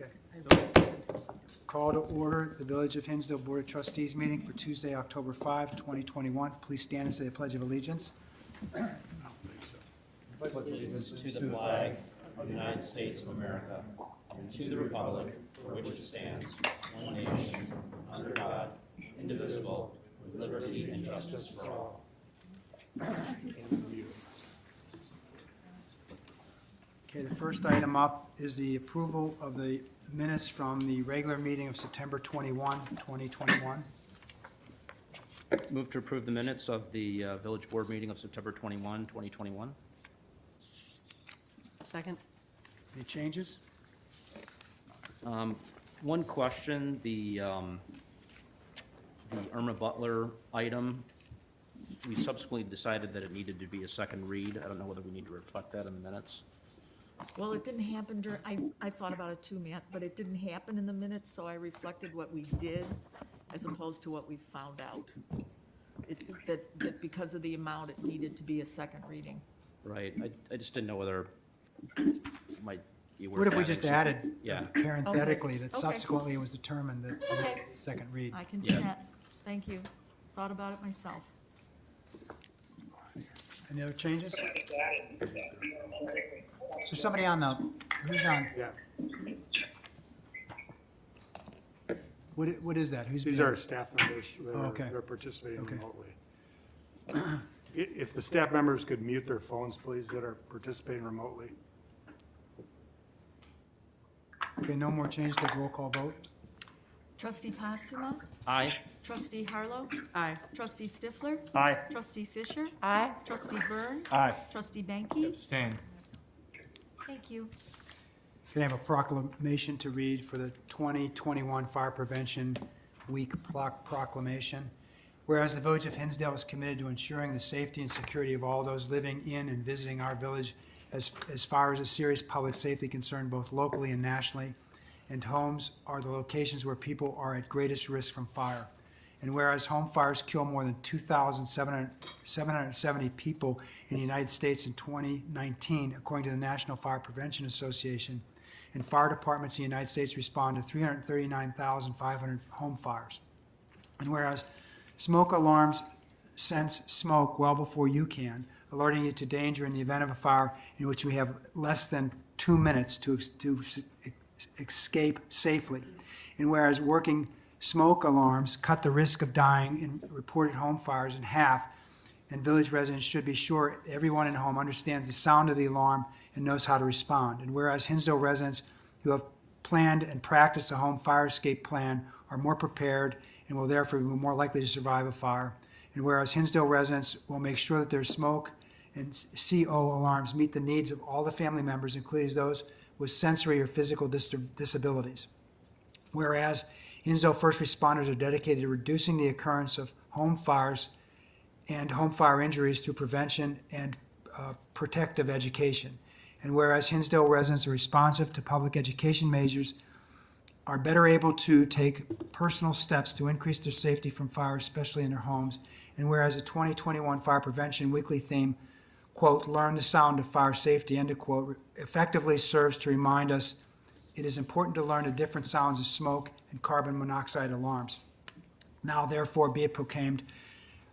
Okay. Call to order the Village of Hinsdale Board of Trustees meeting for Tuesday, October 5, 2021. Please stand and say the Pledge of Allegiance. Pledge allegiance to the flag of the United States of America and to the republic for which it stands, one nation, under God, indivisible, with liberty and justice for all. Okay, the first item up is the approval of the minutes from the regular meeting of September 21, 2021. Move to approve the minutes of the Village Board meeting of September 21, 2021. Second. Any changes? One question, the Irma Butler item, we subsequently decided that it needed to be a second read. I don't know whether we need to reflect that in the minutes. Well, it didn't happen during, I thought about it too, Matt, but it didn't happen in the minutes, so I reflected what we did as opposed to what we found out. That because of the amount, it needed to be a second reading. Right, I just didn't know whether it might be worth What if we adding just something. added Yeah. parenthetically that Okay. subsequently it was determined that Okay. second read? I can do Yeah. that. Thank you. Thought about it myself. Any other changes? So somebody on the, who's on? Yeah, What is that? Who's these being- are staff members. okay. They're participating Okay. remotely. If the staff members could mute their phones, please, that are participating remotely. Okay, no more changes, take roll call vote. Trustee Postuma? Aye. Trustee Harlow? Aye. Trustee Stifler? Aye. Trustee Fisher? Aye. Trustee Burns? Aye. Trustee Banky? Abstain. Thank you. Can I have a proclamation to read for the 2021 Fire Prevention Week proclamation? Whereas the Village of Hinsdale is committed to ensuring the safety and security of all those living in and visiting our village as far as a serious public safety concern both locally and nationally, and homes are the locations where people are at greatest risk from fire. And whereas home fires kill more than 2,770 people in the United States in 2019, according to the National Fire Prevention Association, and fire departments in the United States respond to 339,500 home fires. And whereas smoke alarms sense smoke well before you can, alerting you to danger in the event of a fire in which we have less than 2 minutes to escape safely. And whereas working smoke alarms cut the risk of dying in reported home fires in half, and village residents should be sure everyone in a home understands the sound of the alarm and knows how to respond. And whereas Hinsdale residents who have planned and practiced a home fire escape plan are more prepared and will therefore be more likely to survive a fire. And whereas Hinsdale residents will make sure that their smoke and CO alarms meet the needs of all the family members, including those with sensory or physical disabilities. Whereas Hinsdale first responders are dedicated to reducing the occurrence of home fires and home fire injuries through prevention and protective education. And whereas Hinsdale residents are responsive to public education measures, are better able to take personal steps to increase their safety from fire, especially in their homes. And whereas the 2021 Fire Prevention Weekly theme, quote, "Learn the sound of fire safety," end of quote, effectively serves to remind us it is important to learn the different sounds of smoke and carbon monoxide alarms. Now, therefore, be it proclaimed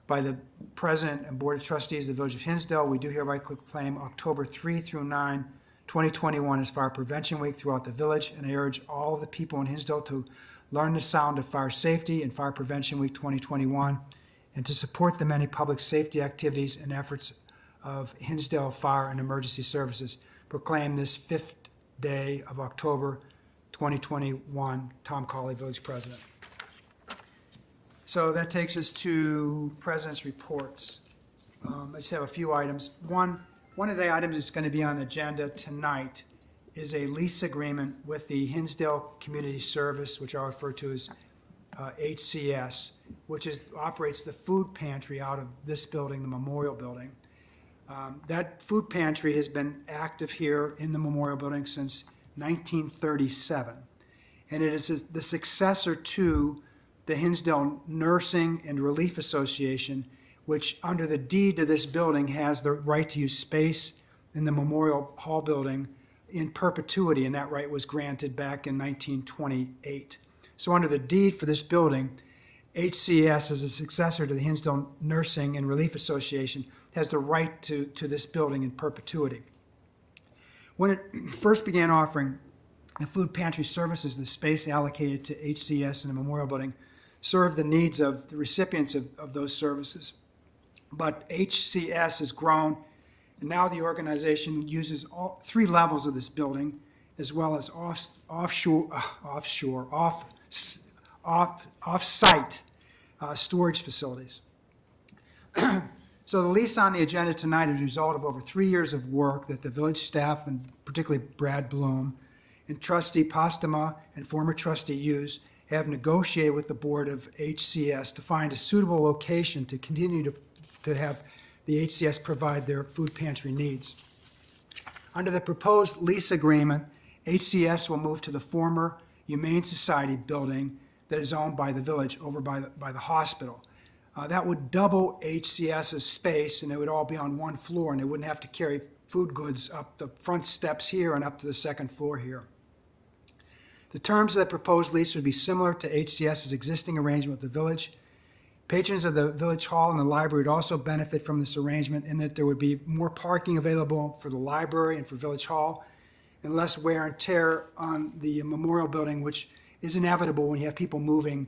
by the President and Board of Trustees of the Village of Hinsdale, we do hereby proclaim October 3 through 9, 2021 as Fire Prevention Week throughout the village, and I urge all of the people in Hinsdale to learn the sound of fire safety in Fire Prevention Week 2021, and to support the many public safety activities and efforts of Hinsdale Fire and Emergency Services. Proclaim this 5th day of October 2021, Tom Colley, Village President. So that takes us to President's reports. I just have a few items. One of the items that's going to be on the agenda tonight is a lease agreement with the Hinsdale Community Service, which I refer to as HCS, which operates the food pantry out of this building, the Memorial Building. That food pantry has been active here in the Memorial Building since 1937, and it is the successor to the Hinsdale Nursing and Relief Association, which under the deed to this building has the right to use space in the Memorial Hall building in perpetuity, and that right was granted back in 1928. So under the deed for this building, HCS, as a successor to the Hinsdale Nursing and Relief Association, has the right to this building in perpetuity. When it first began offering the food pantry services, the space allocated to HCS in the Memorial Building served the needs of the recipients of those services. But HCS has grown, and now the organization uses all three levels of this building, as well as off-site storage facilities. So the lease on the agenda tonight is a result of over 3 years of work that the village staff, and particularly Brad Bloom, and trustee Postema and former trustee Hughes have negotiated with the board of HCS to find a suitable location to continue to have the HCS provide their food pantry needs. Under the proposed lease agreement, HCS will move to the former Humane Society building that is owned by the village over by the hospital. That would double HCS's space, and it would all be on one floor, and they wouldn't have to carry food goods up the front steps here and up to the second floor here. The terms of the proposed lease would be similar to HCS's existing arrangement with the village. Patrons of the village hall and the library would also benefit from this arrangement in that there would be more parking available for the library and for village hall, and less wear and tear on the memorial building, which is inevitable when you have people moving,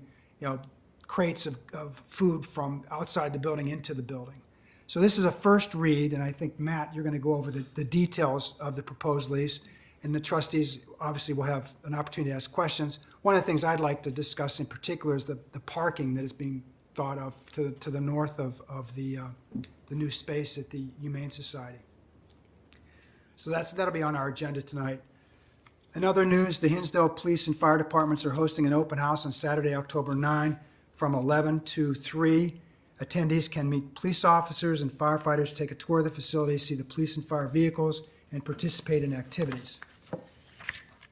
crates of food from outside the building into the building. So this is a first read, and I think, Matt, you're going to go over the details of the proposed lease, and the trustees obviously will have an opportunity to ask questions. One of the things I'd like to discuss in particular is the parking that is being thought of to the north of the new space at the Humane Society. So that'll be on our agenda tonight. In other news, the Hinsdale Police and Fire Departments are hosting an open house on Saturday, October 9, from 11 to 3. Attendees can meet police officers and firefighters, take a tour of the facility, see the police and fire vehicles, and participate in activities.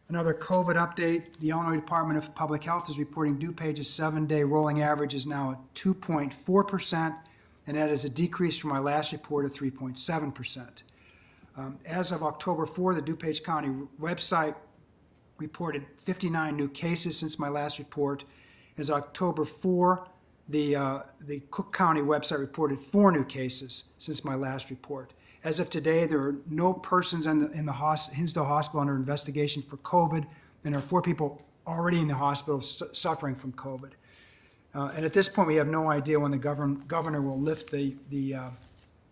Another COVID update, the Illinois Department of Public Health is reporting DuPage's 7-day rolling average is now at 2.4%, and that is a decrease from our last report of 3.7%. As of October 4, the DuPage County website reported 59 new cases since my last report. As of October 4, the Cook County website reported 4 new cases since my last report. As of today, there are no persons in the Hinsdale Hospital under investigation for COVID, and there are 4 people already in the hospital suffering from COVID. And at this point, we have no idea when the governor will lift the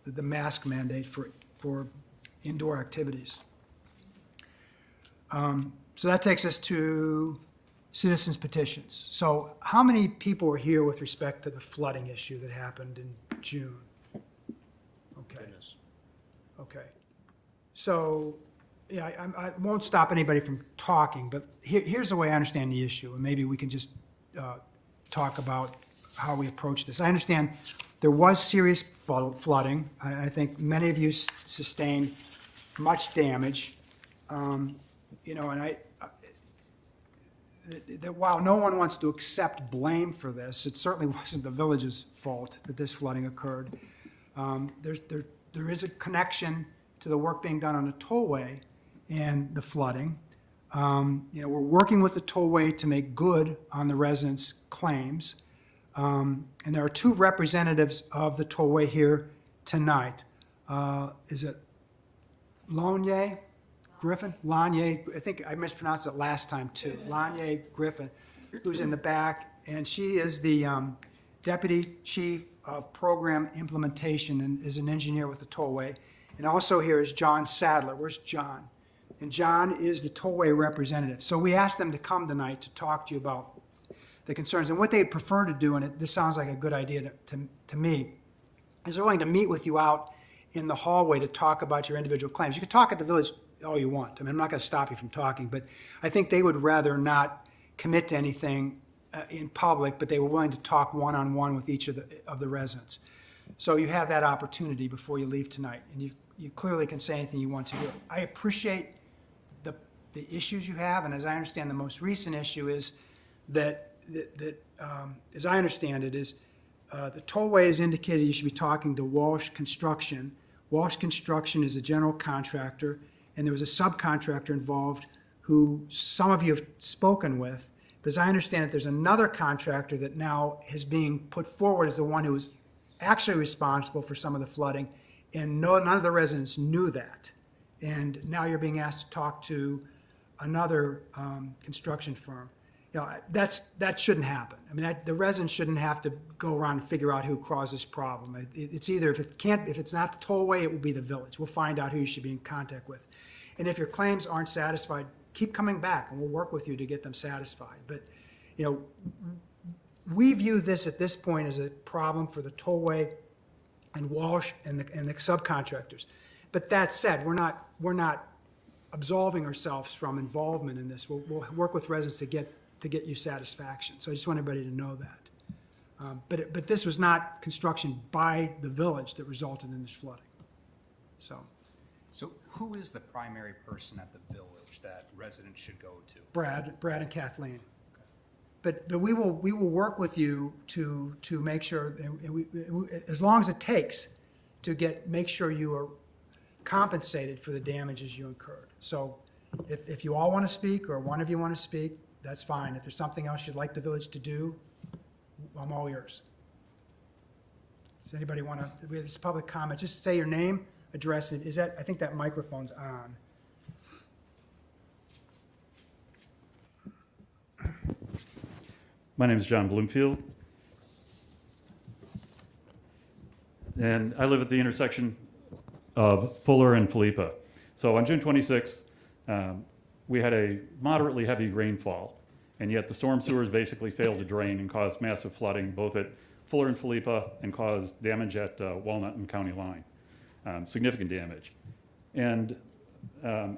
mask mandate for indoor activities. So that takes us to citizens' petitions. So how many people were here with respect to the flooding issue that happened in June? Okay. Goodness. Okay. So, yeah, I won't stop anybody from talking, but here's the way I understand the issue, and maybe we can just talk about how we approach this. I understand there was serious flooding. I think many of you sustained much damage. And while no one wants to accept blame for this, it certainly wasn't the village's fault that this flooding occurred. There is a connection to the work being done on the tollway and the flooding. We're working with the tollway to make good on the residents' claims. And there are 2 representatives of the tollway here tonight. Is it Lanye Griffin? Lanye, I think I mispronounced it last time too. Lanye Griffin, who's in the back, and she is the Deputy Chief of Program Implementation and is an engineer with the tollway. And also here is John Sadler. Where's John? And John is the tollway representative. So we asked them to come tonight to talk to you about the concerns. And what they'd prefer to do, and this sounds like a good idea to me, is they're willing to meet with you out in the hallway to talk about your individual claims. You can talk at the village all you want. I mean, I'm not going to stop you from talking, but I think they would rather not commit to anything in public, but they were willing to talk one-on-one with each of the residents. So you have that opportunity before you leave tonight, and you clearly can say anything you want to do. I appreciate the issues you have, and as I understand, the most recent issue is that as I understand it, is the tollway has indicated you should be talking to Walsh Construction. Walsh Construction is a general contractor, and there was a subcontractor involved who some of you have spoken with. But as I understand it, there's another contractor that now is being put forward as the one who is actually responsible for some of the flooding, and none of the residents knew that. And now you're being asked to talk to another construction firm. You know, that shouldn't happen. I mean, the residents shouldn't have to go around and figure out who caused this problem. It's either, if it's not the tollway, it will be the village. We'll find out who you should be in contact with. And if your claims aren't satisfied, keep coming back, and we'll work with you to get them satisfied. But, you know, we view this at this point as a problem for the tollway and Walsh and the subcontractors. But that said, we're not absolving ourselves from involvement in this. We'll work with residents to get you satisfaction. So I just want everybody to know that. But this was not construction by the village that resulted in this flooding. So who is the primary person at the village that residents should go to? Brad and Kathleen. But we will work with you to make sure, as long as it takes, to make sure you are compensated for the damages you incurred. So if you all want to speak, or one of you want to speak, that's fine. If there's something else you'd like the village to do, I'm all yours. Does anybody want to, this is public comment, just say your name, address it. I think that microphone's on. My name is John Bloomfield, and I live at the intersection of Fuller and Philippa. So on June 26th, we had a moderately heavy rainfall, and yet the storm sewers basically failed to drain and caused massive flooding both at Fuller and Philippa, and caused damage at Walnut and County Line, significant damage. And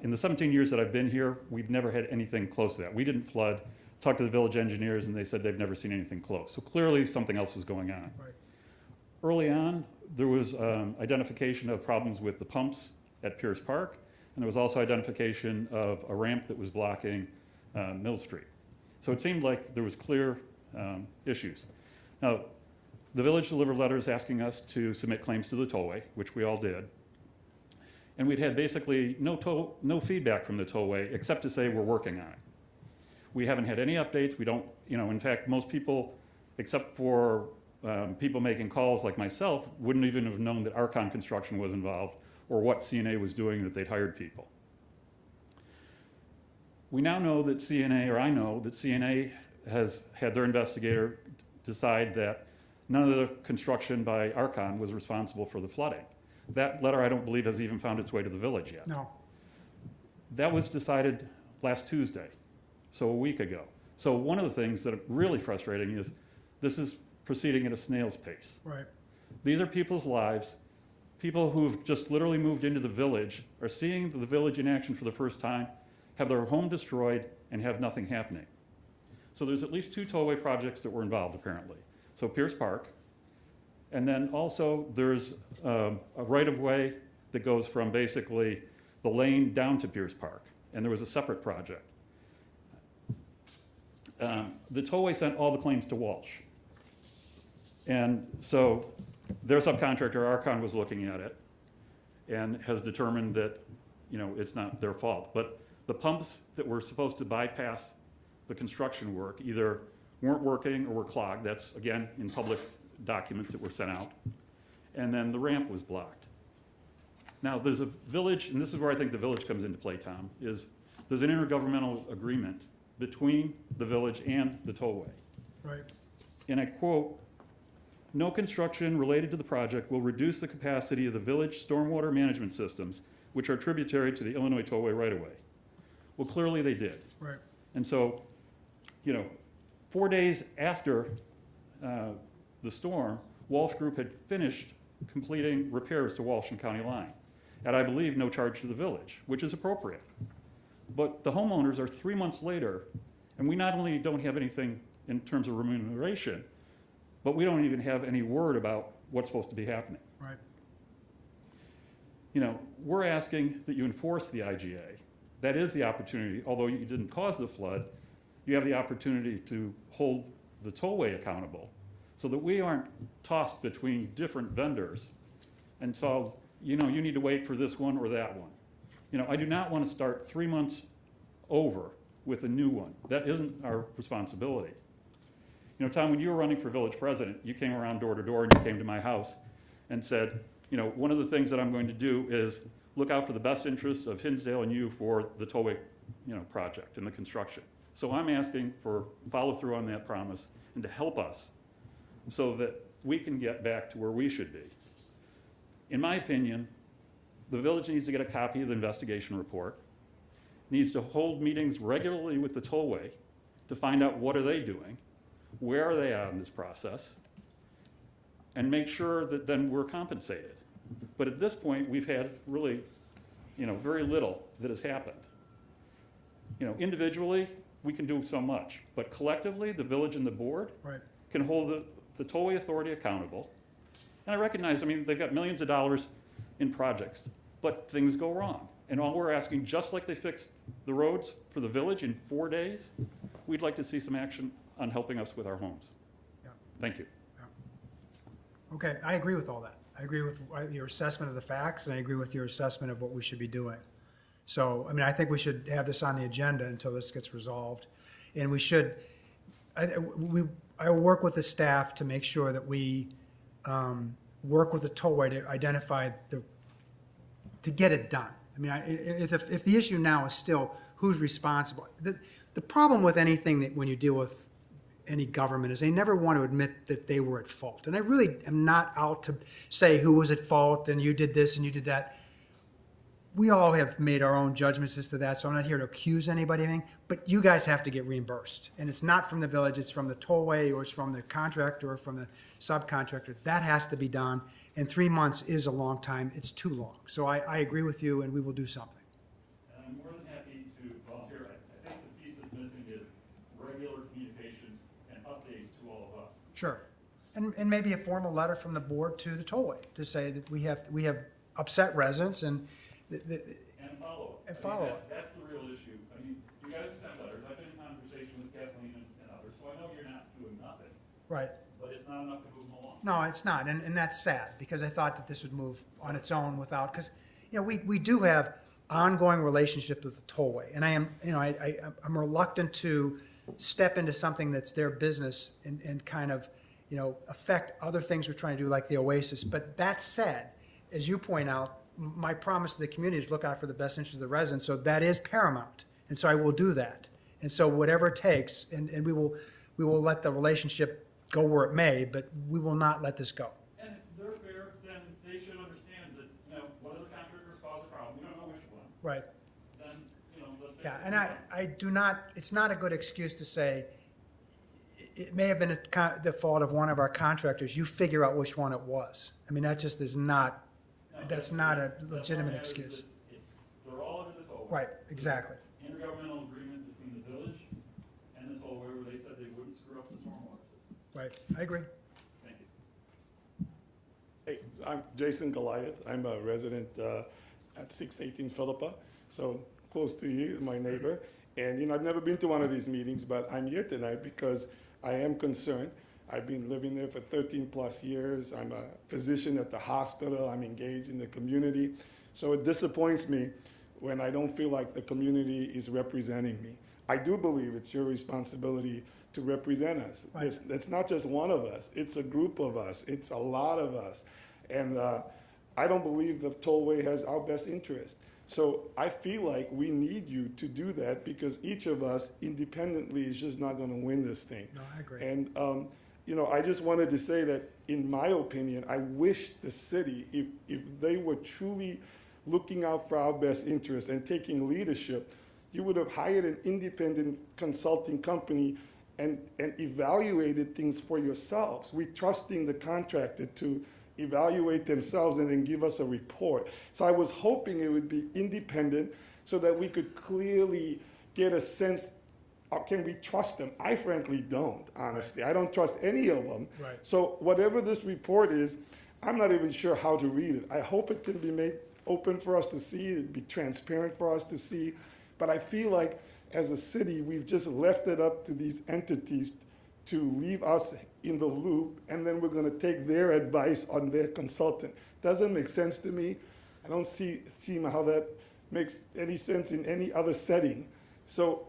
in the 17 years that I've been here, we've never had anything close to that. We didn't flood. Talked to the village engineers, and they said they've never seen anything close. So clearly something else was going on. Right. Early on, there was identification of problems with the pumps at Pierce Park, and there was also identification of a ramp that was blocking Mill Street. So it seemed like there was clear issues. Now, the village delivered letters asking us to submit claims to the tollway, which we all did. And we'd had basically no feedback from the tollway except to say we're working on it. We haven't had any updates. We don't, in fact, most people, except for people making calls like myself, wouldn't even have known that Archon Construction was involved or what CNA was doing, that they'd hired people. We now know that I know that CNA has had their investigator decide that none of the construction by Archon was responsible for the flooding. That letter, I don't believe, has even found its way to the village yet. No. That was decided last Tuesday, so a week ago. So one of the things that are really frustrating is this is proceeding at a snail's pace. Right. These are people's lives. People who've just literally moved into the village are seeing the village in action for the first time, have their home destroyed, and have nothing happening. So there's at least 2 tollway projects that were involved, apparently. So Pierce Park, and then also there's a right-of-way that goes from basically the lane down to Pierce Park, and there was a separate project. The tollway sent all the claims to Walsh. And so their subcontractor, Archon, was looking at it and has determined that, it's not their fault. But the pumps that were supposed to bypass the construction work either weren't working or were clogged. That's, again, in public documents that were sent out. And then the ramp was blocked. Now, there's a village, and this is where I think the village comes into play, Tom, is there's an intergovernmental agreement between the village and the tollway. Right. And I quote, "No construction related to the project will reduce the capacity of the village stormwater management systems, which are tributary to the Illinois tollway right-of-way." Well, clearly they did. Right. And so, 4 days after the storm, Walsh Group had finished completing repairs to Walsh and County Line, at, I believe, no charge to the village, which is appropriate. But the homeowners are 3 months later, and we not only don't have anything in terms of remuneration, but we don't even have any word about what's supposed to be happening. Right. We're asking that you enforce the IGA. That is the opportunity, although you didn't cause the flood, you have the opportunity to hold the tollway accountable so that we aren't tossed between different vendors. And so, you need to wait for this one or that one. You know, I do not want to start 3 months over with a new one. That isn't our responsibility. You know, Tom, when you were running for village president, you came around door to door and you came to my house and said, you know, one of the things that I'm going to do is look out for the best interests of Hinsdale and you for the tollway, you know, project and the construction. So I'm asking for follow through on that promise and to help us so that we can get back to where we should be. In my opinion, the village needs to get a copy of the investigation report, needs to hold meetings regularly with the tollway to find out what are they doing, where are they at in this process, and make sure that then we're compensated. But at this point, we've had really, you know, very little that has happened. You know, individually, we can do so much, but collectively, the village and the board Right. can hold the tollway authority accountable. And I recognize, I mean, they've got millions of dollars in projects, but things go wrong. And all we're asking, just like they fixed the roads for the village in 4 days, we'd like to see some action on helping us with our homes. Yeah. Thank you. Okay, I agree with all that. I agree with your assessment of the facts, and I agree with your assessment of what we should be doing. So, I mean, I think we should have this on the agenda until this gets resolved. And we should, I will work with the staff to make sure that we work with the tollway to identify to get it done. I mean, if the issue now is still who's responsible, the problem with anything that when you deal with any government is they never want to admit that they were at fault. And I really am not out to say who was at fault and you did this and you did that. We all have made our own judgments as to that, so I'm not here to accuse anybody of anything, but you guys have to get reimbursed. And it's not from the village, it's from the tollway, or it's from the contractor, or from the subcontractor. That has to be done, and 3 months is a long time. It's too long. So I agree with you, and we will do something. And I'm more than happy to volunteer. I think the piece that's missing is regular communications and updates to all of us. Sure. And maybe a formal letter from the board to the tollway to say that we have upset residents and And follow-up. And follow-up. That's the real issue. I mean, you guys have sent letters. I've been in conversation with Kathleen and others, so I know you're not doing nothing, right. but it's not enough to move them along. No, it's not, and that's sad, because I thought that this would move on its own without, because, you know, we do have ongoing relationships with the tollway, and I'm reluctant to step into something that's their business and kind of, you know, affect other things we're trying to do, like the Oasis. But that said, as you point out, my promise to the community is look out for the best interests of the residents, so that is paramount, and so I will do that. And so whatever it takes, and we will let the relationship go where it may, but we will not let this go. And if they're fair, then they should understand that, you know, what other contractors cause a problem, we don't know which one, Right. then, you know, let's fix Yeah, it. and I do not, it's not a good excuse to say, it may have been the fault of one of our contractors, you figure out which one it was. I mean, that just is not, that's not a legitimate excuse. They're all under the tollway. Right, exactly. Intergovernmental agreement between the village and the tollway where they said they wouldn't screw up the stormwater system. Right, I agree. Thank you. Hey, I'm Jason Goliath. I'm a resident at 618 Philippa, so close to you, my neighbor. And, you know, I've never been to one of these meetings, but I'm here tonight because I am concerned. I've been living there for 13 plus years. I'm a physician at the hospital. I'm engaged in the community. So it disappoints me when I don't feel like the community is representing me. I do believe it's your responsibility to represent us. Right. It's not just one of us. It's a group of us. It's a lot of us. And I don't believe the tollway has our best interest. So I feel like we need you to do that because each of us independently is just not going to win this thing. No, I agree. And, you know, I just wanted to say that, in my opinion, I wish the city, if they were truly looking out for our best interest and taking leadership, you would have hired an independent consulting company and evaluated things for yourselves. We're trusting the contractor to evaluate themselves and then give us a report. So I was hoping it would be independent so that we could clearly get a sense. Can we trust them? I frankly don't, honestly. I don't trust any of them. Right. So whatever this report is, I'm not even sure how to read it. I hope it can be made open for us to see, it'd be transparent for us to see. But I feel like as a city, we've just left it up to these entities to leave us in the loop, and then we're gonna take their advice on their consultant. Doesn't make sense to me. I don't see how that makes any sense in any other setting. So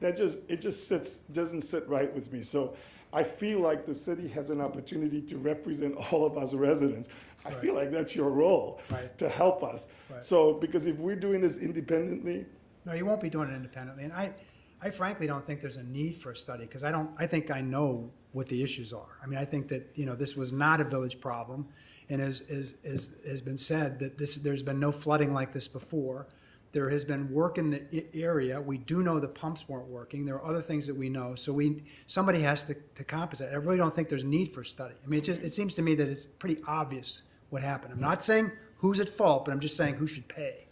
it just doesn't sit right with me. So I feel like the city has an opportunity to represent all of us residents. I feel like that's your role, Right. to help us. Right. So, because if we're doing this independently, No, you won't be doing it independently. And I frankly don't think there's a need for a study, because I think I know what the issues are. I mean, I think that, this was not a village problem. And as has been said, that there's been no flooding like this before. There has been work in the area. We do know the pumps weren't working. There are other things that we know. So somebody has to compensate. I really don't think there's need for a study. I mean, it seems to me that it's pretty obvious what happened. I'm not saying who's at fault, but I'm just saying who should pay.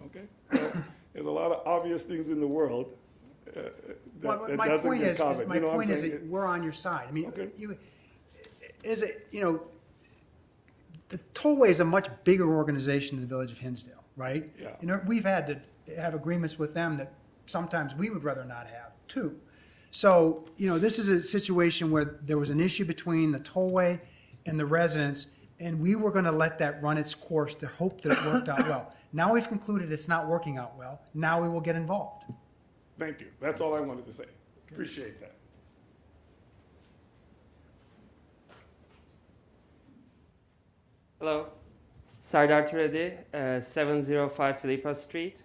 okay, well, there's a lot of obvious things in the world Well, that my doesn't point get is, covered. my You know what I'm point is saying? that we're on your side. I mean, Okay. the Tollway is a much bigger organization than the Village of Hinsdale, right? Yeah. We've had to have agreements with them that sometimes we would rather not have, too. So, this is a situation where there was an issue between the Tollway and the residents, and we were gonna let that run its course to hope that it worked out well. Now we've concluded it's not working out well. Now we will get involved. Thank you. That's all I wanted to say. Appreciate that. Hello, Sardar Turedi, 705 Philippa Street.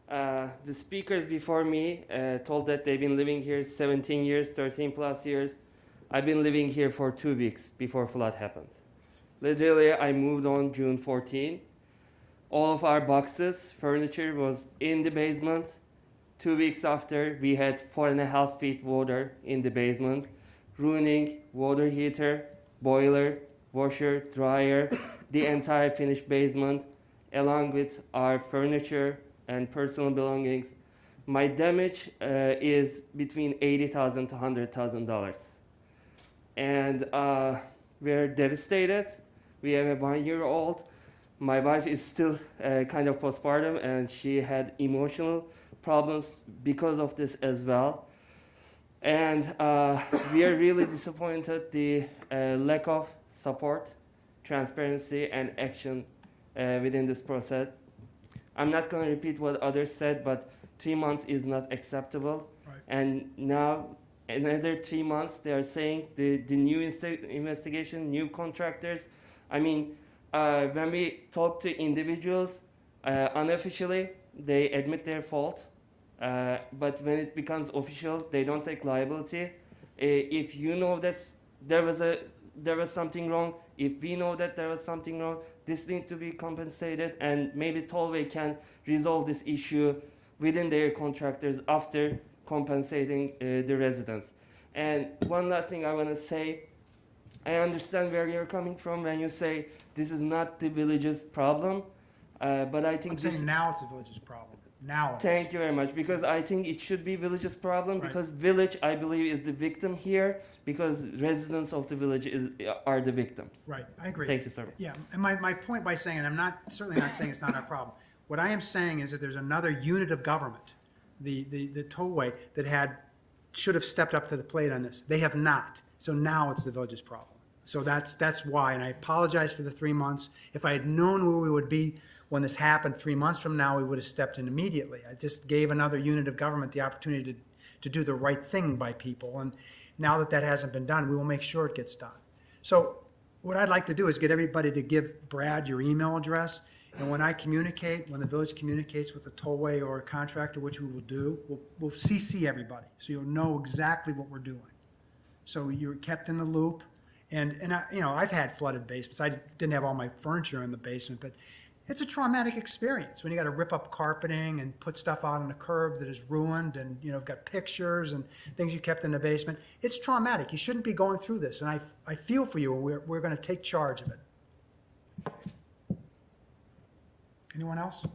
The speakers before me told that they've been living here 17 years, 13 plus years. I've been living here for 2 weeks before flood happened. Literally, I moved on June 14. All of our boxes, furniture was in the basement. 2 weeks after, we had 4.5 feet water in the basement, ruining water heater, boiler, washer, dryer, the entire finished basement, along with our furniture and personal belongings. My damage is between $80,000 to $100,000. And we're devastated. We have a 1-year-old. My wife is still kind of postpartum, and she had emotional problems because of this as well. And we are really disappointed the lack of support, transparency, and action within this process. I'm not going to repeat what others said, but 3 months is not acceptable. Right. And now, another 3 months, they are saying the new investigation, new contractors. I mean, when we talk to individuals, unofficially, they admit their fault. But when it becomes official, they don't take liability. If you know that there was something wrong, if we know that there was something wrong, this needs to be compensated, and maybe Tollway can resolve this issue within their contractors after compensating the residents. And one last thing I want to say, I understand where you're coming from when you say this is not the village's problem, but I think I'm saying now it's the village's problem. Now it is. Thank you very much, because I think it should be village's problem, Right. because village, I believe, is the victim here, because residents of the village are the victims. Right, I agree. Thank you, sir. Yeah, and my point by saying, and I'm certainly not saying it's not our problem. What I am saying is that there's another unit of government, the Tollway, that should have stepped up to the plate on this. They have not. So now it's the village's problem. So that's why, and I apologize for the 3 months. If I had known where we would be when this happened 3 months from now, we would have stepped in immediately. I just gave another unit of government the opportunity to do the right thing by people. And now that hasn't been done, we will make sure it gets done. So what I'd like to do is get everybody to give Brad your email address. And when when the village communicates with the Tollway or a contractor, which we will do, we'll CC everybody, so you'll know exactly what we're doing. So you're kept in the loop. And I've had flooded basements. I didn't have all my furniture in the basement, but it's a traumatic experience when you got to rip up carpeting and put stuff out on the curb that is ruined, and got pictures and things you kept in the basement. It's traumatic. You shouldn't be going through this, and I feel for you. We're going to take charge of it. Anyone else?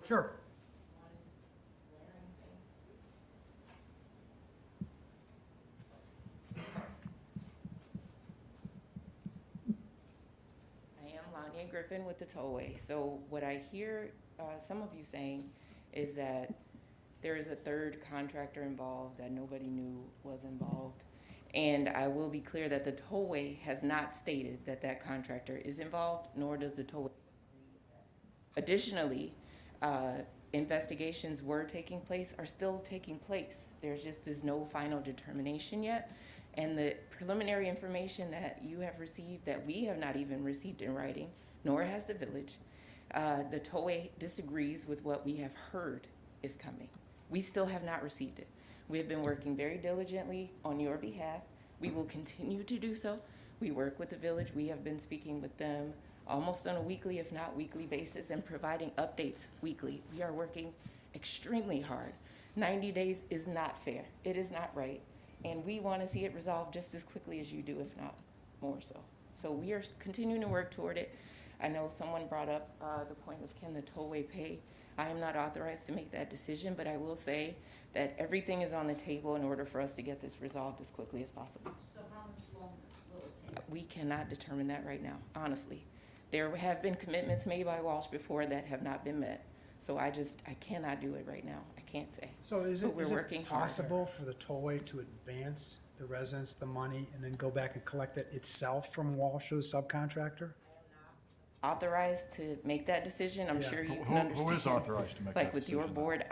Sure. Griffin with the Tollway. So what I hear some of you saying is that there is a third contractor involved that nobody knew was involved. And I will be clear that the Tollway has not stated that that contractor is involved, nor does the Tollway agree with that. Additionally, investigations were taking place, are still taking place. There just is no final determination yet. And the preliminary information that you have received, that we have not even received in writing, nor has the village, the tollway disagrees with what we have heard is coming. We still have not received it. We have been working very diligently on your behalf. We will continue to do so. We work with the village. We have been speaking with them almost on a weekly, if not weekly basis, and providing updates weekly. We are working extremely hard. 90 days is not fair. It is not right. And we want to see it resolved just as quickly as you do, if not more so. So we are continuing to work toward it. I know someone brought up the point of can the tollway pay. I am not authorized to make that decision, but I will say that everything is on the table in order for us to get this resolved as quickly as possible. So how much longer will it take? We cannot determine that right now, honestly. There have been commitments made by Walsh before that have not been met. So I cannot do it right now. I can't say. So is But we're it working hard. possible for the tollway to advance the residents the money and then go back and collect it itself from Walsh or the subcontractor? Authorized to make that decision, I'm Yeah. sure you can understand. Who is authorized to make that Like with your decision? board,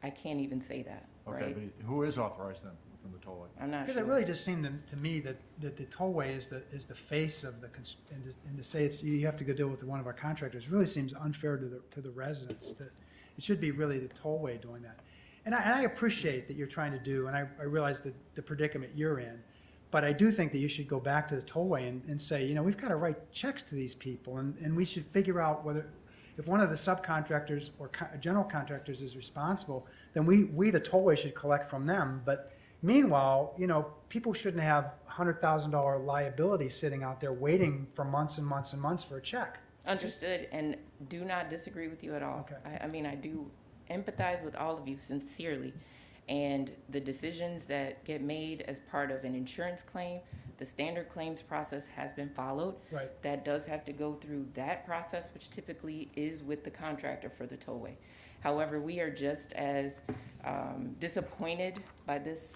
I can't even say that, Okay, right? but who is authorized then from the tollway? I'm not Because it sure. really just seemed to me that the tollway is the face of the, and to say you have to go deal with one of our contractors really seems unfair to the residents. It should be really the tollway doing that. And I appreciate that you're trying to do, and I realize the predicament you're in, but I do think that you should go back to the tollway and say, we've got to write checks to these people, and we should figure out whether, if one of the subcontractors or general contractors is responsible, then we the tollway should collect from them. But meanwhile, people shouldn't have $100,000 liability sitting out there waiting for months and months and months for a check. Understood, and do not disagree with you at all. Okay. I mean, I do empathize with all of you sincerely. And the decisions that get made as part of an insurance claim, the standard claims process has been followed. Right. That does have to go through that process, which typically is with the contractor for the tollway. However, we are just as disappointed by this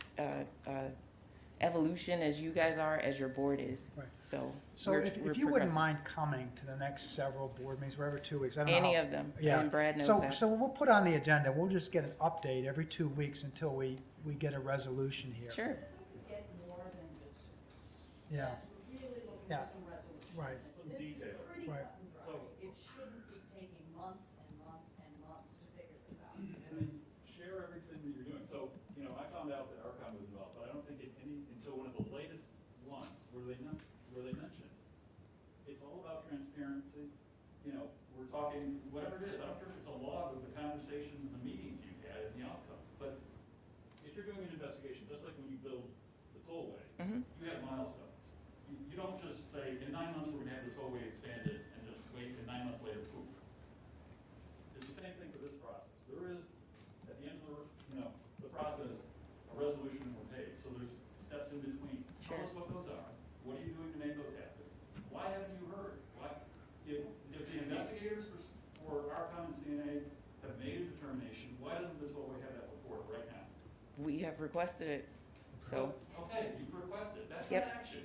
evolution as you guys are, as your board is. Right. So So we're if you progressing. wouldn't mind coming to the next several board meetings, whatever 2 weeks, I don't know. Any how- of them, Yeah. and Brad knows So, that. so we'll put on the agenda, we'll just get an update every 2 weeks until we get a resolution here. Sure. Get more than just. Yeah, We're really looking Yeah. for some resolution. right, Some detail. Pretty Right. cut and dry. It shouldn't be taking months and months and months to figure this out. And then share everything that you're doing. So, I found out that ARCOM was involved, but I don't think until one of the latest ones where they mentioned. It's all about transparency. We're talking, whatever it is, I don't care if it's a log of the conversations and the meetings you've had and the outcome. But if you're doing an investigation, just like when you build the tollway, you have milestones. You don't just say, in 9 months, we're gonna have the tollway expanded and just wait, and 9 months later, poof. It's the same thing for this process. There is, at the end of the process, a resolution and we're paid. So there's steps in between. Tell us what those are. What are you doing to make those happen? Why haven't you heard? If the investigators for ARCOM and CNA have made a determination, why doesn't the tollway have that report right now? We have requested it, so. Okay, you've requested. That's an Yep. action.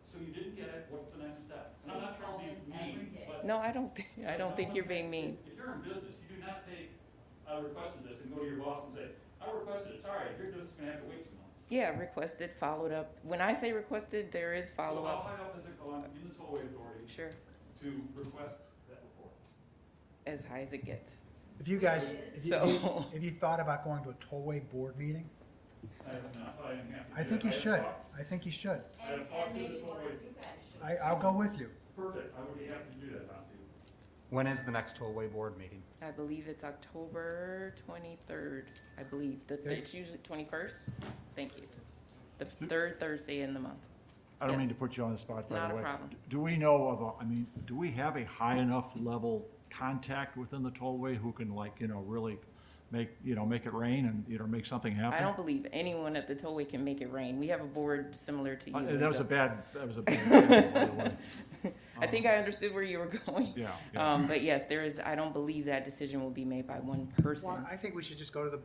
So you didn't get it, what's the next step? And I'm not trying to be mean, but. No, I don't think you're being mean. If you're in business, you do not take, I requested this, and go to your boss and say, I requested it, sorry, you're just gonna have to wait some months. Yeah, requested, followed up. When I say requested, there is So how follow-up. high up has it gone in the tollway authority Sure, to request that report? as high as it gets. if you guys, if you, So- if you thought about going to a tollway board meeting, I have not, I didn't have to I do think that. you have should, talked- I think you should. I have talked to the tollway. I'll go with you. Perfect, I would be happy to do that, Tom. When is the next tollway board meeting? I believe it's October 23rd, I believe. Okay. It's usually 21st? Thank you. The third Thursday in the month. I don't mean Yes. to put you on the spot, by Not the a way. problem. Do we know do we have a high enough level contact within the tollway who can really make it rain and, make something happen? I don't believe anyone at the tollway can make it rain. We have a board similar to you. and That was so- a bad example, by the way. I think I understood where you were going. Yeah. But yes, I don't believe that decision will be made by one person. Well, I think we should just go to the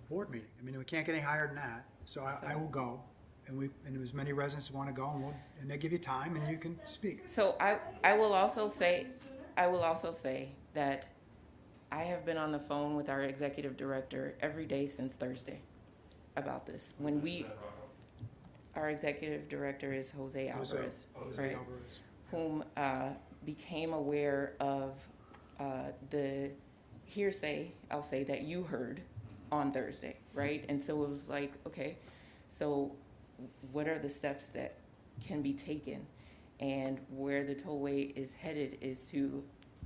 board meeting. I mean, we can't get any higher than that, so I will go. And as many residents who want to go, and they give you time and you can speak. So I will also say that I have been on the phone with our executive director every day since Thursday about this. Our executive director is Jose Alvarez, right? Alvarez. Whom became aware of the hearsay, I'll say, that you heard on Thursday, right? And so it was like, okay, so what are the steps that can be taken? And where the tollway is headed is to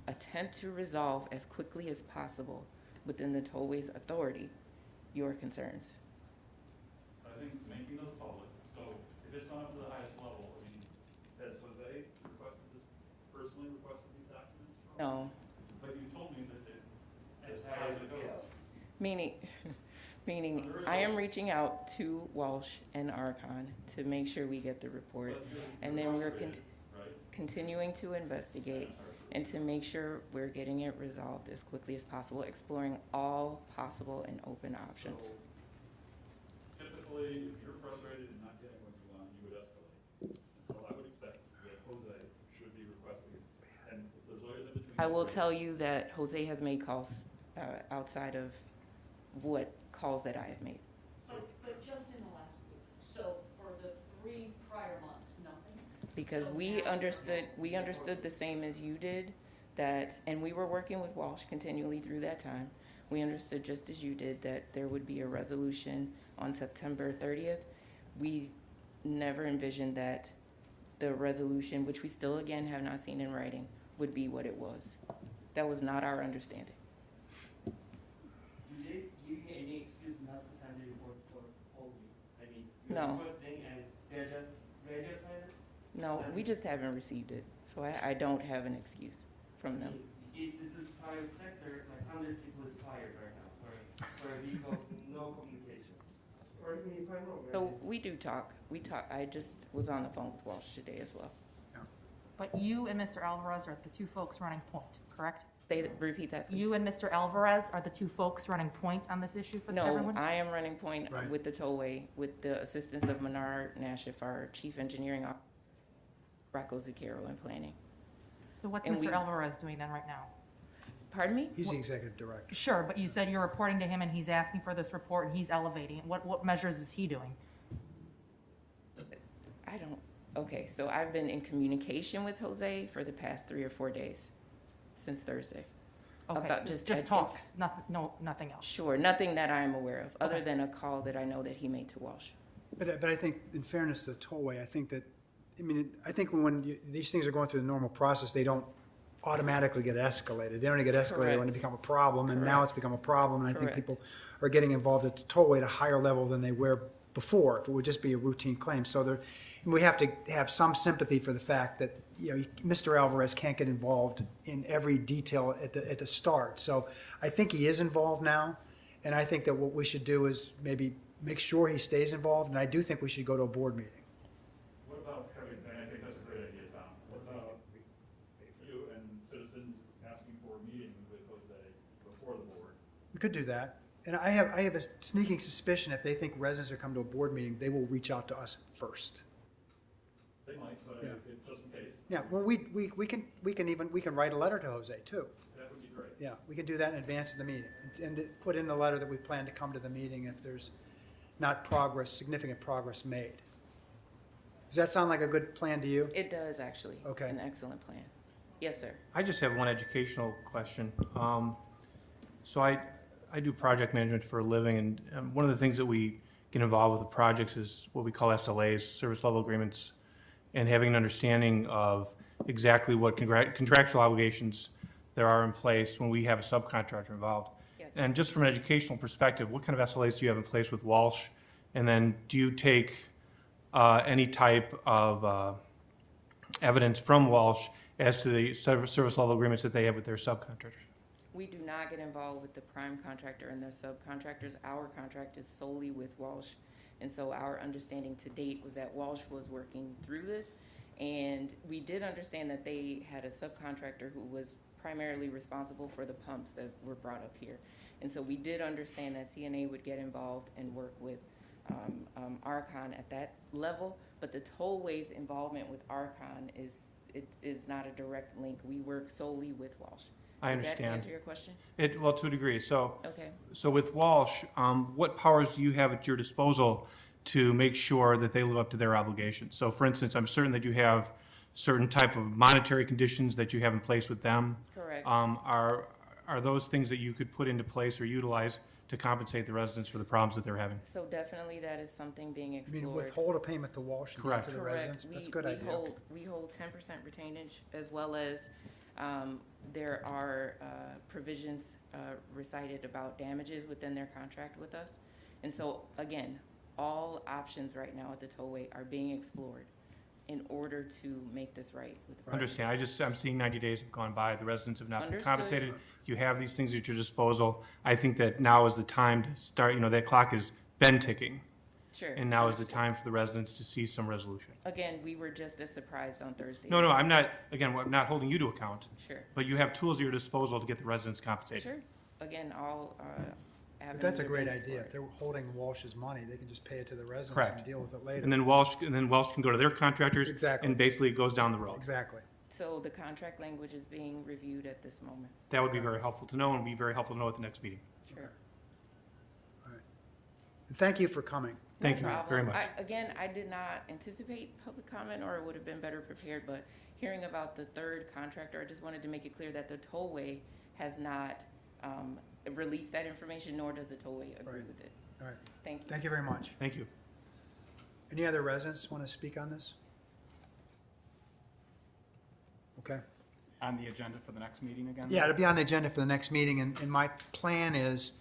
attempt to resolve as quickly as possible within the tollway's authority your concerns. I think making those public, so if it's gone up to the highest level, I mean, has Jose personally requested these documents? No, But you told me that as high as it goes. meaning I am reaching out to Walsh and Archon to make sure we get the report. But you're And then we're frustrated, right? continuing to investigate and to make sure we're getting it resolved as quickly as possible, exploring all possible and open options. So typically, if you're frustrated and not getting what you want, you would escalate. And so I would expect that Jose should be requesting, and if there's lawyers in between. I will tell you that Jose has made calls outside of what calls that I have made. But just in the last week, so for the 3 prior months, nothing? Because So we now- understood the same as you did, that, and we were working with Walsh continually through that time. We understood just as you did that there would be a resolution on September 30th. We never envisioned that the resolution, which we still again have not seen in writing, would be what it was. That was not our understanding. Do they give you any excuse not to send the report for whole week? I mean, you're No. requesting and they're just signing it? No, we just haven't received it, so I don't have an excuse from them. If this is private sector, like 100 people is fired right now for a week of no communication. Correct me if I'm wrong. So we do talk. We talk. I just was on the phone with Walsh today as well. But you and Mr. Alvarez are the 2 folks running point, correct? Repeat that, please. You and Mr. Alvarez are the 2 folks running point on this issue for No, everyone? I am running point Right. with the tollway with the assistance of Menard Nashif, our chief engineering officer, Rocco Zucchero in planning. So what's and Mr. we- Alvarez doing then right now? Pardon me? He's the executive director. Sure, but you said you're reporting to him and he's asking for this report and he's elevating it. What measures is he doing? I don't, okay, so I've been in communication with Jose for the past 3 or 4 days, since Thursday. Okay, About so just- just talks, nothing else. Sure, nothing that I'm aware of, other Okay. than a call that I know that he made to Walsh. But I think, in fairness to the tollway, I think that, I think these things are going through the normal process, they don't automatically get escalated. They only get escalated when Correct. it become a problem, and now Correct. it's become a problem, and I think Correct. people are getting involved at the tollway at a higher level than they were before, if it would just be a routine claim. So we have to have some sympathy for the fact that, Mr. Alvarez can't get involved in every detail at the start. So I think he is involved now, and I think that what we should do is maybe make sure he stays involved, and I do think we should go to a board meeting. What about having, and I think that's a great idea, Tom, what about you and citizens asking for a meeting with Jose before the board? We could do that. And I have a sneaking suspicion if they think residents are coming to a board meeting, they will reach out to us first. They might, but Yeah. just in case, Yeah, well, we can write a letter to Jose too. that would be great. Yeah, we can do that in advance of the meeting and put in the letter that we plan to come to the meeting if there's not significant progress made. Does that sound like a good plan to you? It does, actually. Okay. An excellent plan. Yes, sir. I just have one educational question. So I do project management for a living, and one of the things that we get involved with the projects is what we call SLAs, service level agreements, and having an understanding of exactly what contractual obligations there are in place when we have a subcontractor involved. Yes. And just from an educational perspective, what kind of SLAs do you have in place with Walsh? And then do you take any type of evidence from Walsh as to the service level agreements that they have with their subcontractors? We do not get involved with the prime contractor and their subcontractors. Our contract is solely with Walsh. And so our understanding to date was that Walsh was working through this. And we did understand that they had a subcontractor who was primarily responsible for the pumps that were brought up here. And so we did understand that CNA would get involved and work with Archon at that level. But the tollway's involvement with Archon is not a direct link. We work solely with Walsh. I Does that understand. answer your question? Well, to a degree. So, Okay. so with Walsh, what powers do you have at your disposal to make sure that they live up to their obligations? So for instance, I'm certain that you have certain type of monetary conditions that you have in place with them. Correct. Are those things that you could put into place or utilize to compensate the residents for the problems that they're having? So definitely that is something being I explored. mean, withhold a payment to Walsh and give it Correct. to the Correct. residents? That's a good We idea. We hold 10% retainage, as well as there are provisions recited about damages within their contract with us. And so, again, all options right now at the tollway are being explored in order to make this right with the Understand. I'm seeing 90 days have gone by. The residents have not been Understood. compensated. You have these things at your disposal. I think that now is the time to start, that clock has been ticking. Sure. And now is the understood. time for the residents to see some resolution. Again, we were just as surprised on Thursday. No, I'm not holding you to account, Sure. but you have tools at your disposal to get the residents compensated. Sure. Again, all But that's a avenues are great being idea. If explored. they're holding Walsh's money, they can just pay it to the residents Correct. and deal with it later. And then Walsh can go to their contractors. Exactly. And basically it goes down the road. Exactly. So the contract language is being reviewed at this moment. That would be very helpful to know and be very helpful to know at the next meeting. Sure. And thank you for coming. Thank No you problem. very much. Again, I did not anticipate public comment, or it would have been better prepared, but hearing about the third contractor, I just wanted to make it clear that the tollway has not released that information, nor does the tollway agree Right. with it. All right. Thank you. Thank you very much. Thank you. Any other residents want to speak on this? Okay. On the agenda for the next meeting again? Yeah, it'll be on the agenda for the next meeting, and my plan is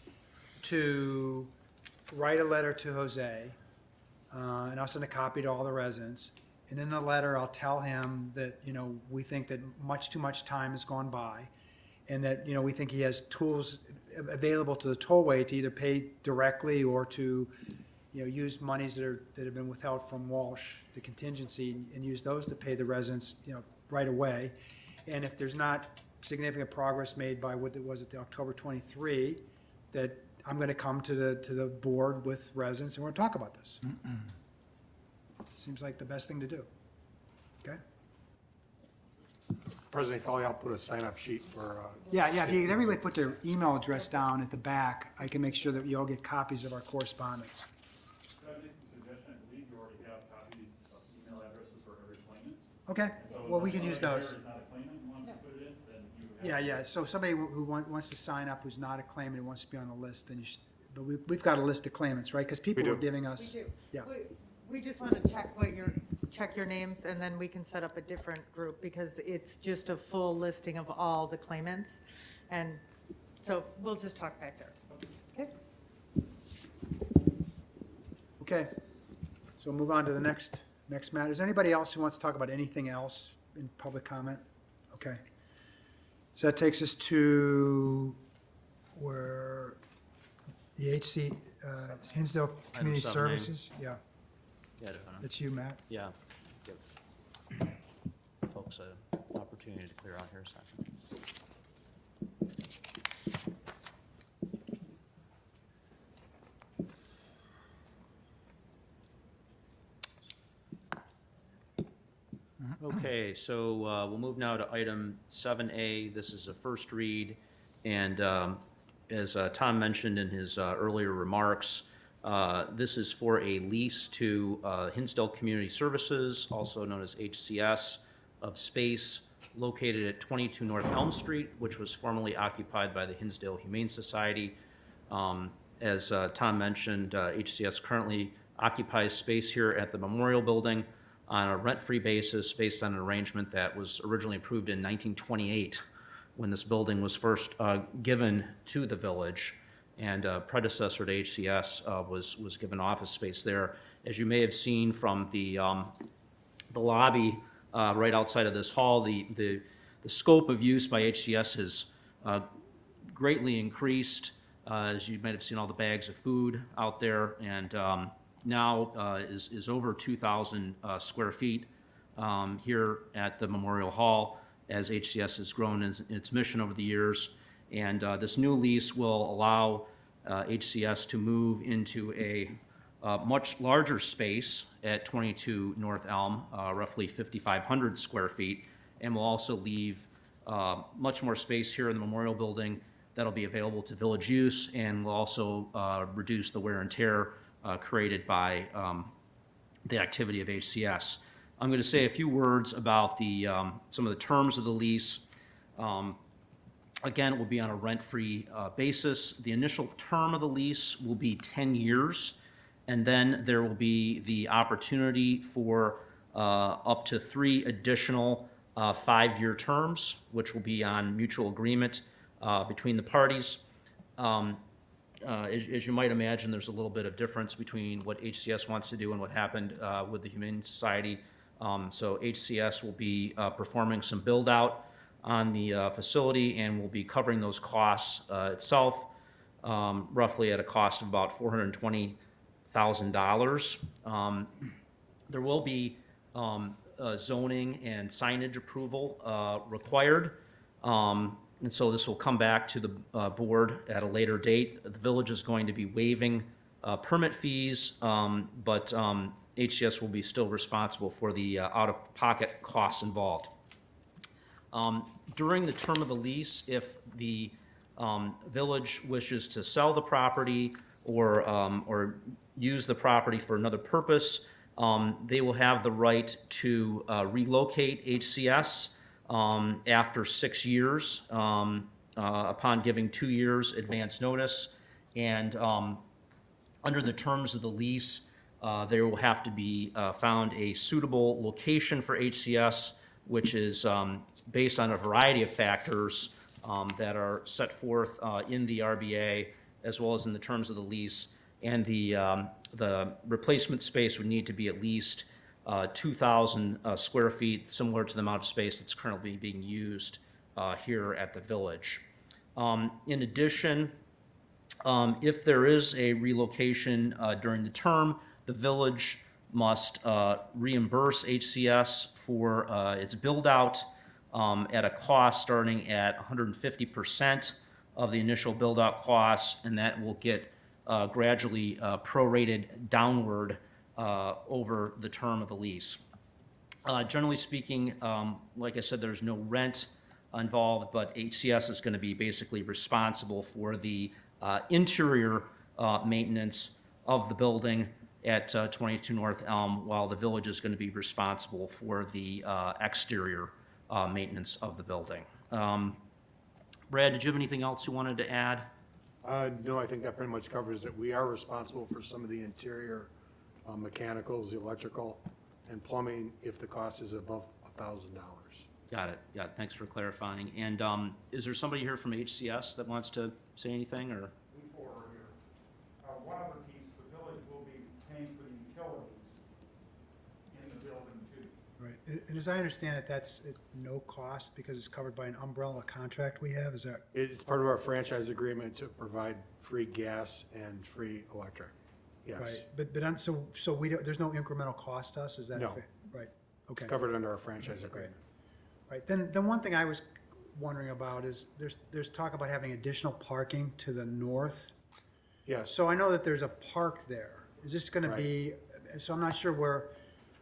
to write a letter to Jose, and I'll send a copy to all the residents. And in the letter, I'll tell him that, we think that much too much time has gone by, and that, we think he has tools available to the tollway to either pay directly or to, use monies that have been withheld from Walsh, the contingency, and use those to pay the residents, right away. And if there's not significant progress made by what it was at the October 23, that I'm going to come to the board with residents and we're going to talk about this. Seems like the best thing to do. Okay? President Kelly, I'll put a sign-up sheet for, Yeah, if you can everybody put their email address down at the back, I can make sure that you all get copies of our correspondence. Could I make a suggestion? I believe you already have copies of email addresses for every claimant. Okay, So well, we if can use somebody those. here is not a claimant and wants to put it in, then you have. Yeah, so somebody who wants to sign up who's not a claimant and wants to be on the list, then you should, but we've got a list of claimants, right? Because people We were do. giving us, We do. yeah. We just want to check your names, and then we can set up a different group, because it's just a full listing of all the claimants. And so we'll just talk back there. Okay? Okay, so we'll move on to the next matter. Is there anybody else who wants to talk about anything else in public comment? Okay. So that takes us to where the Hinsdale Community 7A. Services? Yeah, Yeah, Devin. that's you, Matt. Yeah, give folks an opportunity to clear out here a second. Okay, so we'll move now to item 7A. This is a first read, and as Tom mentioned in his earlier remarks, this is for a lease to Hinsdale Community Services, also known as HCS, of space located at 22 North Elm Street, which was formerly occupied by the Hinsdale Humane Society. As Tom mentioned, HCS currently occupies space here at the Memorial Building on a rent-free basis based on an arrangement that was originally approved in 1928 when this building was first given to the village, and predecessor to HCS was given office space there. As you may have seen from the lobby right outside of this hall, the scope of use by HCS has greatly increased. As you might have seen all the bags of food out there, and now is over 2,000 square feet here at the Memorial Hall, as HCS has grown in its mission over the years. And this new lease will allow HCS to move into a much larger space at 22 North Elm, roughly 5,500 square feet, and will also leave much more space here in the Memorial Building that'll be available to village use, and will also reduce the wear and tear created by the activity of HCS. I'm going to say a few words about the some of the terms of the lease. Again, it will be on a rent-free basis. The initial term of the lease will be 10 years, and then there will be the opportunity for up to 3 additional 5-year terms, which will be on mutual agreement between the parties. As you might imagine, there's a little bit of difference between what HCS wants to do and what happened with the Humane Society. So HCS will be performing some build-out on the facility, and will be covering those costs itself, roughly at a cost of about $420,000. There will be zoning and signage approval required. And so this will come back to the board at a later date. The village is going to be waiving permit fees, but HCS will be still responsible for the out-of-pocket costs involved. During the term of the lease, if the village wishes to sell the property or use the property for another purpose, they will have the right to relocate HCS after 6 years upon giving 2 years advance notice. And under the terms of the lease, there will have to be found a suitable location for HCS, which is based on a variety of factors that are set forth in the RBA as well as in the terms of the lease. And the replacement space would need to be at least 2,000 square feet, similar to the amount of space that's currently being used here at the village. In addition, if there is a relocation during the term, the village must reimburse HCS for its build-out at a cost starting at 150% of the initial build-out costs, and that will get gradually prorated downward over the term of the lease. Generally speaking, like I said, there's no rent involved, but HCS is going to be basically responsible for the interior maintenance of the building at 22 North Elm, while the village is going to be responsible for the exterior maintenance of the building. Brad, did you have anything else you wanted to add? No, I think that pretty much covers it. We are responsible for some of the interior mechanicals, the electrical, and plumbing if the cost is above $1,000. Got it. Yeah, thanks for clarifying. And is there somebody here from HCS that wants to say anything, or? Before here, one of the piece, the village will be paying for the utilities in the building too. Right, and as I understand it, that's at no cost because it's covered by an umbrella contract we have, is that? It's part of our franchise agreement to provide free gas and free electric. Yes. Right, but so we don't, there's no incremental cost to us, is that? No. Fair? Right, okay. It's covered under our franchise agreement. Right, then one thing I was wondering about is there's talk about having additional parking to the north. Yes. So I know that there's a park there. Is this going to be, so I'm not sure where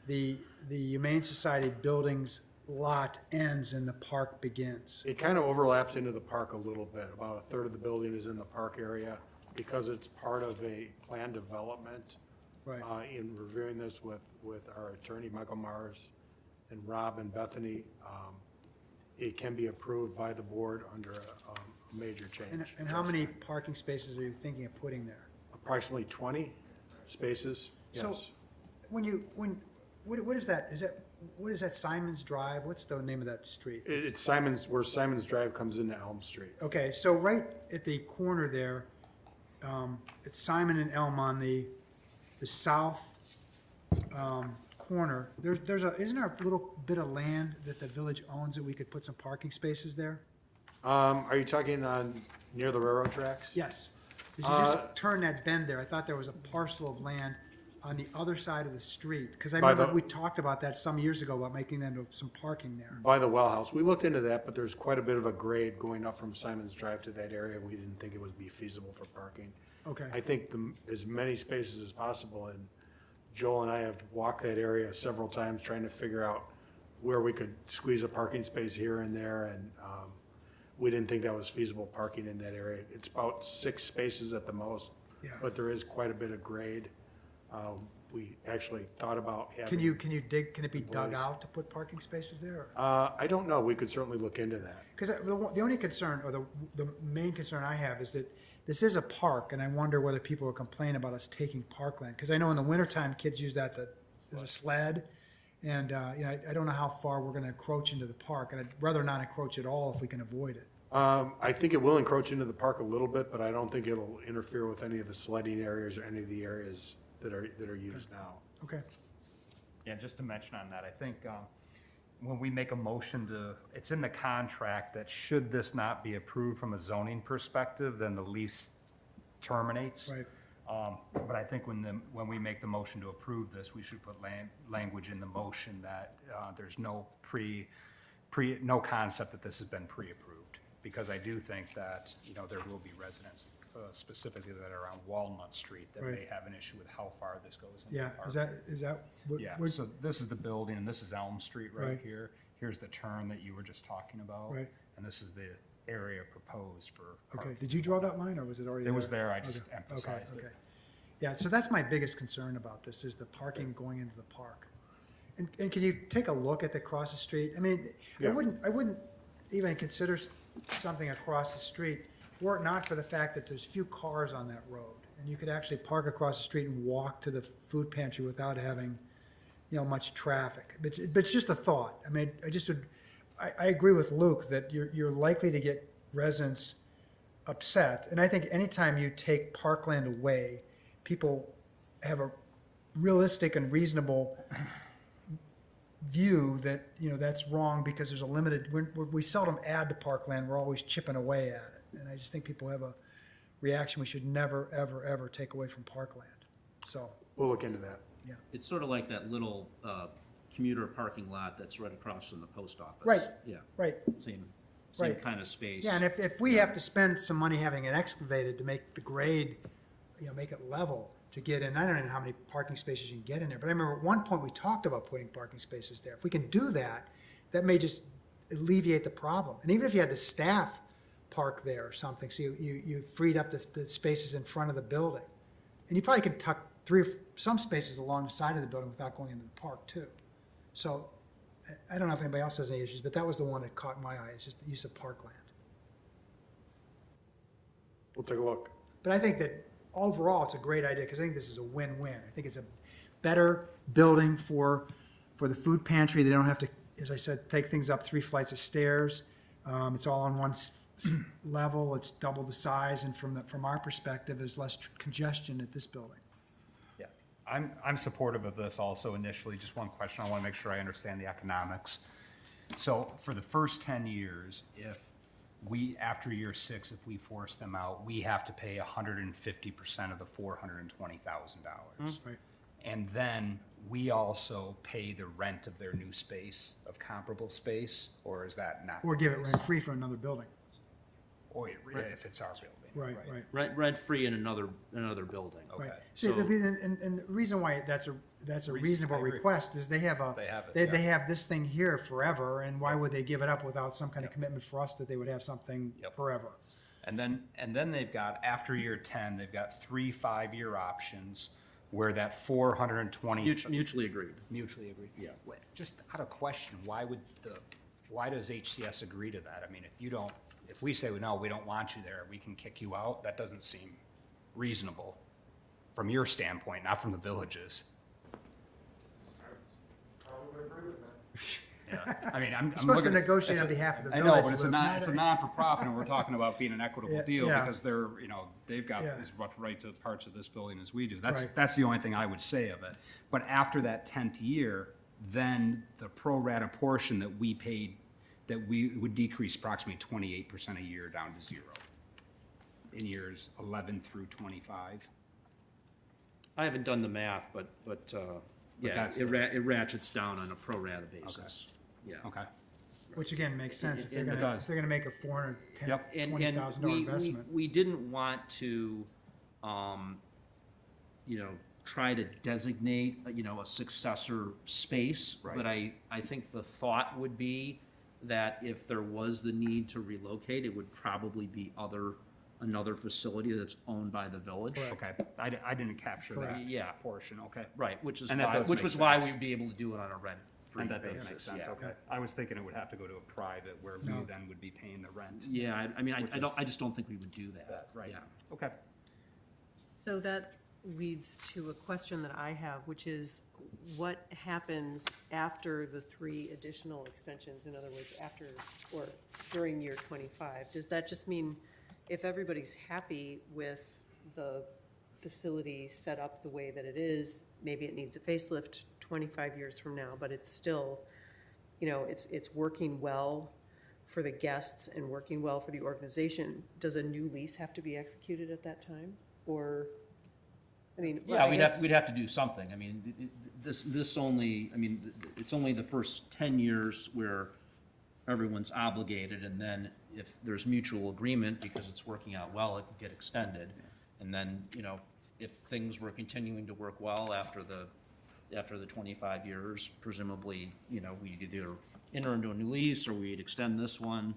the Humane Society building's lot ends and the park begins. It kind of overlaps into the park a little bit. About a third of the building is in the park area because it's part of a planned development. Right. In reviewing this with our attorney, Michael Mars, and Rob and Bethany, it can be approved by the board under a major change. And how many parking spaces are you thinking of putting there? Approximately 20 spaces, yes. So what is that? What is that, Simon's Drive? What's the name of that street? It's Simon's, where Simon's Drive comes into Elm Street. Okay, so right at the corner there, it's Simon and Elm on the south corner. Isn't there a little bit of land that the village owns that we could put some parking spaces there? Are you talking on near the railroad tracks? Yes. As you just turn that bend there, I thought there was a parcel of land on the other side of the street. Because I remember we talked about that some years ago, about making them some parking there. By the well house. We looked into that, but there's quite a bit of a grade going up from Simon's Drive to that area. We didn't think it would be feasible for parking. Okay. I think as many spaces as possible, and Joel and I have walked that area several times trying to figure out where we could squeeze a parking space here and there, and we didn't think that was feasible parking in that area. It's about 6 spaces at the most, Yeah. but there is quite a bit of grade. We actually thought about having. Can you dig, can it be dug Boys. out to put parking spaces there? I don't know, we could certainly look into that. Because the only concern, or the main concern I have is that this is a park, and I wonder whether people will complain about us taking parkland. Because I know in the wintertime, kids use that as a sled, and, you know, I don't know how far we're gonna encroach into the park, and I'd rather not encroach at all if we can avoid it. I think it will encroach into the park a little bit, but I don't think it'll interfere with any of the sledding areas or any of the areas that are used now. Okay. Yeah, just to mention on that, I think when we make a motion to, it's in the contract that should this not be approved from a zoning perspective, then the lease terminates. Right. But I think when we make the motion to approve this, we should put language in the motion that there's no no concept that this has been pre-approved. Because I do think that, you know, there will be residents specifically that are on Walnut Street that may Right. have an issue with how far this goes into the Yeah, park. is that? Yeah, what- so this is the building, and this is Elm Street right Right. here. Here's the turn that you were just talking about. Right. And this is the area proposed for Okay, parking. did you draw that line, or was it already It there? was there, I just Okay, emphasized okay, it. okay. Yeah, so that's my biggest concern about this, is the parking going into the park. And can you take a look at the across the street? I mean, I Yeah. wouldn't even consider something across the street were it not for the fact that there's few cars on that road. And you could actually park across the street and walk to the food pantry without having, you know, much traffic. But it's just a thought. I mean, I agree with Luke that you're likely to get residents upset. And I think anytime you take parkland away, people have a realistic and reasonable view that, you know, that's wrong because there's a limited, we seldom add to parkland, we're always chipping away at it. And I just think people have a reaction we should never, ever, ever take away from parkland. So, We'll look into that. yeah. It's sort of like that little commuter parking lot that's right across from the post office. Right. Yeah, Right. same Right. kind of space. Yeah, and if we have to spend some money having it excavated to make the grade, you know, make it level to get in, I don't know how many parking spaces you can get in there, but I remember at one point we talked about putting parking spaces there. If we can do that, that may just alleviate the problem. And even if you had the staff park there or something, so you freed up the spaces in front of the building. And you probably could tuck some spaces along the side of the building without going into the park too. So I don't know if anybody else has any issues, but that was the one that caught my eye, is just the use of parkland. We'll take a look. But I think that overall, it's a great idea, because I think this is a win-win. I think it's a better building for the food pantry. They don't have to, as I said, take things up 3 flights of stairs. It's all on one level. It's double the size, and from our perspective, there's less congestion at this building. Yeah, I'm supportive of this also initially. Just one question, I want to make sure I understand the economics. So for the first 10 years, after year 6, if we force them out, we have to pay 150% of the $420,000. Right. And then we also pay the rent of their new space, of comparable space, or is that not? Or the give it case? rent-free for another building. Or if it's our building. Right. Rent-free in another building. Okay. Right. See, So- and the reason why that's a reasonable I agree. request is they have they have this thing here forever, and why would they give it up without some kind of commitment for us that they would have something Yep. forever? And then they've got, after year 10, they've got 3 5-year options where that 420. Mutually agreed. Mutually agreed. Yeah. Wait, just out of question, why does HCS agree to that? I mean, if we say, no, we don't want you there, we can kick you out, that doesn't seem reasonable from your standpoint, not from the villages. I would agree with that. Yeah, I mean, I'm You're supposed to looking- negotiate it's on behalf of the I village. know, but it's a non-for-profit, and we're talking about being an equitable Yeah, deal, yeah. because they're, they've got Yeah. as much right to parts of this building as we do. Right. That's the only thing I would say of it. But after that 10th year, then the pro rata portion that we paid, that we would decrease approximately 28% a year down to 0 in years 11 through 25. I haven't done the math, but yeah, that's it ratchets down on a pro rata basis. Yeah. Okay. Which again makes sense if they're It gonna, does. if they're gonna make a Yep. $420,000 investment. We didn't want to try to designate, a successor space. Right. But I think the thought would be that if there was the need to relocate, it would probably be another facility that's owned by the village. Okay, I didn't capture that Yeah. portion, okay. Right, which And that does was make why sense. we'd be able to do it on a rent-free And that does basis. make sense, yeah. okay. I was thinking it would have to go to a private where we No. then would be paying the rent. Yeah, Which is- I just don't think we would do that. Right. Yeah. Okay. So that leads to a question that I have, which is what happens after the 3 additional extensions? In other words, after or during year 25? Does that just mean if everybody's happy with the facility set up the way that it is, maybe it needs a facelift 25 years from now, but it's still, it's working well for the guests and working well for the organization, does a new lease have to be executed at that time? Or, Yeah, we'd have to do something. I mean, this only, it's only the first 10 years where everyone's obligated, and then if there's mutual agreement, because it's working out well, it can get extended. And then, if things were continuing to work well after the 25 years, presumably, we'd either enter into a new lease or we'd extend this one.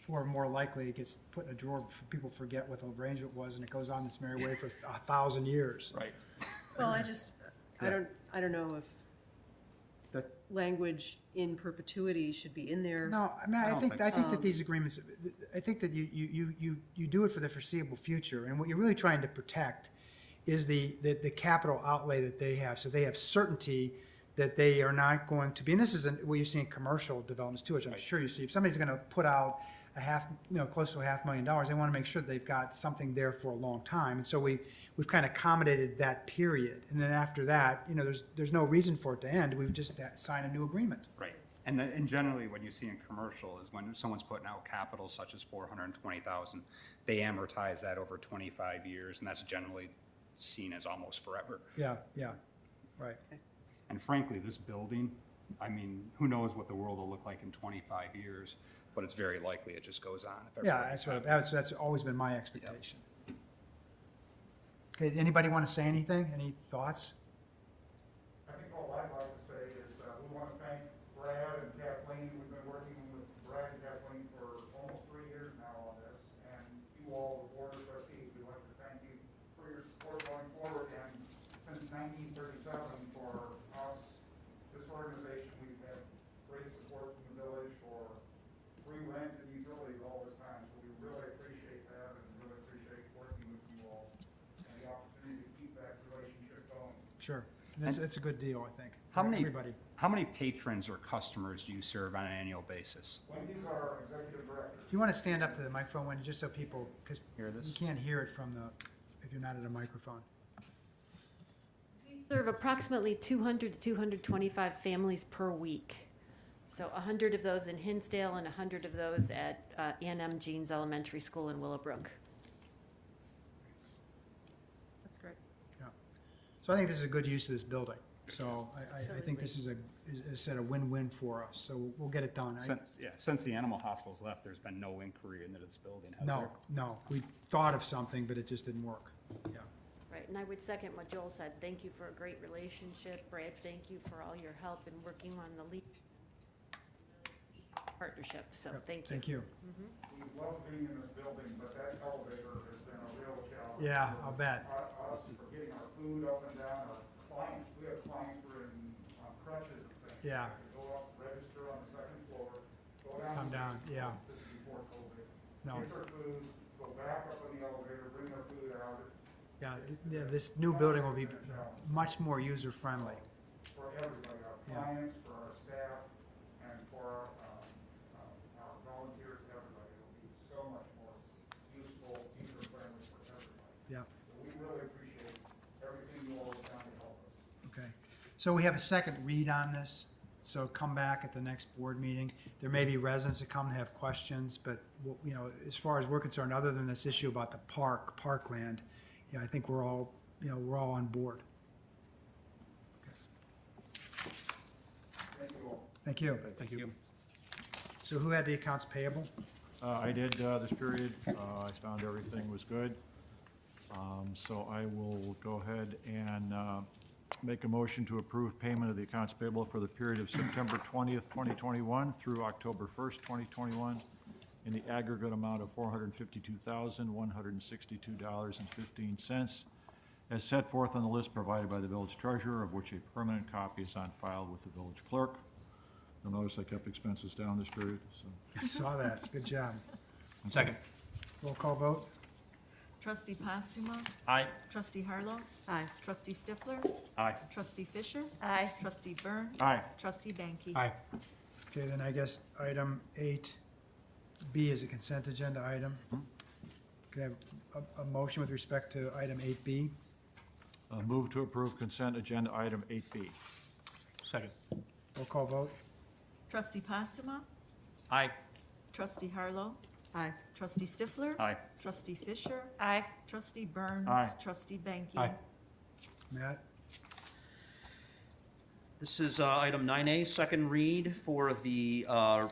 Or more likely, it gets put in a drawer, people forget what the arrangement was, and it goes on this merry way for 1,000 years. Right. Well, I don't know if language in perpetuity should be in there. No, I don't think I think that these agreements, I think that you do it for the foreseeable future, and what you're really trying to protect is the capital outlay that they have, so they have certainty that they are not going to be, and this is what you see in commercial developments too, which I'm sure you see. If somebody's gonna put out close to $500,000, they wanna make sure they've got something there for a long time, and so we've kind of accommodated that period, and then after that, there's no reason for it to end, we would just sign a new agreement. Right. And generally, what you see in commercial is when someone's putting out capital such as $420,000, they amortize that over 25 years, and that's generally seen as almost forever. Yeah, right. And frankly, this building, who knows what the world will look like in 25 years, but it's very likely it just goes on. If Yeah, everybody's that's always been my expectation. Okay, anybody want to say anything? Any thoughts? I think all I'd like to say is, we want to thank Brad and Kathleen. We've been working with Brad and Kathleen for almost 3 years now on this, and you all, the board of trustees, we'd like to thank you for your support going forward. And since 1937, for us, this organization, we've had great support from the village for free rent and utilities all this time. So we really appreciate that, and really appreciate working with you all and the opportunity to keep that relationship going. Sure. It's a good deal, I think. How many Everybody. How many patrons or customers do you serve on an annual basis? Wendy's our executive director. Do you want to stand up to the microphone, Wendy, just so people, because Hear this? you can't hear it if you're not at a microphone. We serve approximately 200 to 225 families per week. So 100 of those in Hinsdale and 100 of those at A&M Jeans Elementary School in Willowbrook. That's great. Yeah. So I think this is a good use of this building. So I think this is a win-win for us. So we'll get it done. Since the animal hospital's left, there's been no inquiry into this building, has there? No. We thought of something, but it just didn't work. Yeah. Right, and I would second what Joel said. Thank you for a great relationship. Brad, thank you for all your help in working on the Lease partnership, so thank you. Thank you. We love being in this building, but that elevator has been a real challenge. Yeah, I'll bet. Us for getting our food up and down, our clients, we have clients who are on crutches and things. Yeah. They go up, register on the second floor, go down. Come down, yeah. This is before COVID. No. Get their food, go back up in the elevator, bring their food out. Yeah, this new building will be much more user-friendly. For everybody, our clients, for our staff, and for our volunteers, everybody. It'll be so much more useful, user-friendly for everybody. Yeah. So we really appreciate everything you all have done to help us. Okay. So we have a second read on this, so come back at the next board meeting. There may be residents that come and have questions, but, as far as we're concerned, other than this issue about the parkland, I think we're all on board. Okay. Thank you all. Thank you. Thank you. So who had the accounts payable? I did this period. I found everything was good. So I will go ahead and make a motion to approve payment of the accounts payable for the period of September 20th, 2021 through October 1st, 2021 in the aggregate amount of $452,162.15 as set forth on the list provided by the village treasurer, of which a permanent copy is on file with the village clerk. You'll notice I kept expenses down this period, so. I saw that. Good job. Second. Roll call vote? Trustee Postuma? Aye. Trustee Harlow? Aye. Trustee Stifler? Aye. Trustee Fisher? Aye. Trustee Burns? Aye. Trustee Banky? Aye. Okay, then I guess item 8B is a consent agenda item. Can I have a motion with respect to item 8B? Move to approve consent agenda item 8B. Second. Roll call vote? Trustee Postuma? Aye. Trustee Harlow? Aye. Trustee Stifler? Aye. Trustee Fisher? Aye. Trustee Burns? Aye. Trustee Banky? Aye. Matt? This is item 9A, second read for the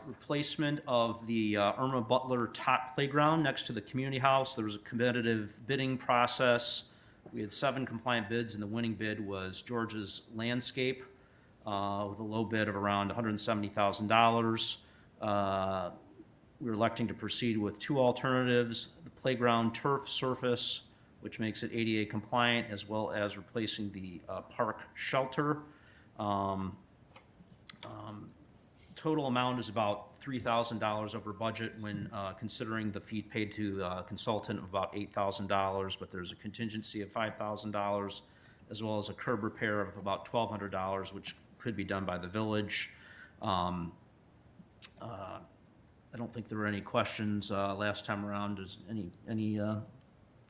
replacement of the Irma Butler Tot Playground next to the community house. There was a competitive bidding process. We had 7 compliant bids, and the winning bid was George's Landscape with a low bid of around $170,000. We're electing to proceed with 2 alternatives: the playground turf surface, which makes it ADA compliant, as well as replacing the park shelter. Total amount is about $3,000 over budget when considering the fee paid to the consultant of about $8,000, but there's a contingency of $5,000, as well as a curb repair of about $1,200, which could be done by the village. I don't think there were any questions last time around. Is any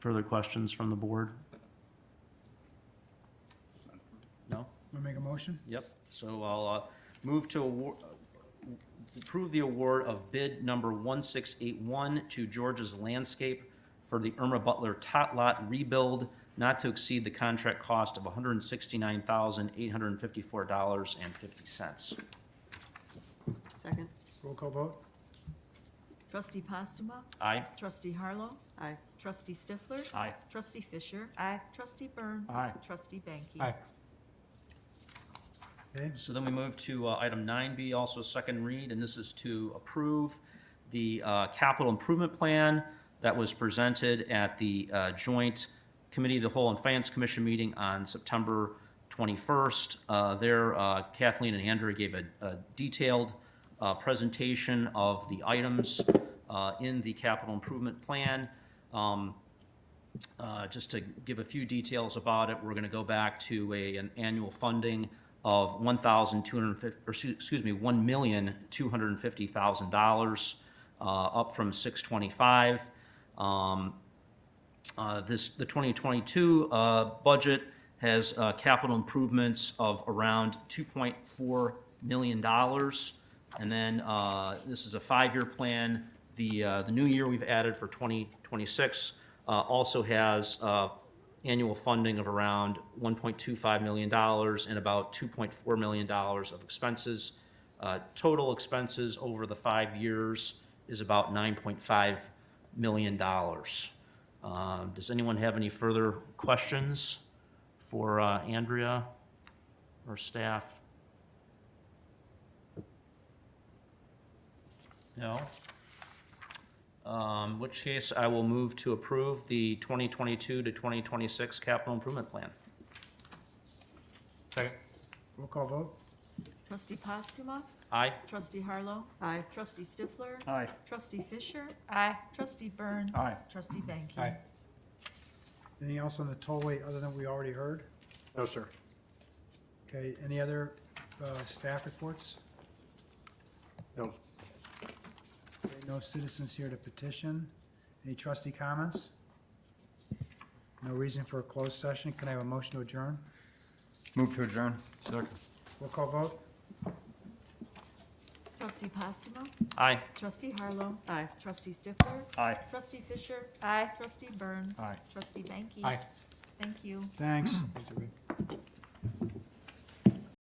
further questions from the board? No? Want to make a motion? Yep. So I'll move to approve the award of bid number 1681 to George's Landscape for the Irma Butler Tot Lot rebuild, not to exceed the contract cost of $169,854.50. Second. Roll call vote? Trustee Postuma? Aye. Trustee Harlow? Aye. Trustee Stifler? Aye. Trustee Fisher? Aye. Trustee Burns? Aye. Trustee Banky? Aye. Okay, So then we move to item 9B, also second read, and this is to approve the capital improvement plan that was presented at the joint Committee of the Whole and Finance Commission meeting on September 21st. There, Kathleen and Andrea gave a detailed presentation of the items in the capital improvement plan. Just to give a few details about it, we're going to go back to an annual funding of $1,250,000, up from $625,000. The 2022 budget has capital improvements of around $2.4 million. And then this is a 5-year plan. The new year we've added for 2026 also has annual funding of around $1.25 million and about $2.4 million of expenses. Total expenses over the 5 years is about $9.5 million. Does anyone have any further questions for Andrea or staff? No? In which case, I will move to approve the 2022 to 2026 capital improvement plan. Second. roll call vote? Trustee Postuma? Aye. Trustee Harlow? Aye. Trustee Stifler? Aye. Trustee Fisher? Aye. Trustee Burns? Aye. Trustee Banky? Aye. Anything else on the tollway other than we already heard? No, sir. Okay, any other staff reports? No. Okay, no citizens here to petition. Any trustee comments? No reason for a closed session. Can I have a motion to adjourn? Move to adjourn. Second. Roll call vote? Trustee Postuma? Aye. Trustee Harlow? Aye. Trustee Stifler? Aye. Trustee Fisher? Aye. Trustee Burns? Aye. Trustee Banky? Aye. Thank you. Thanks. Thanks, everybody.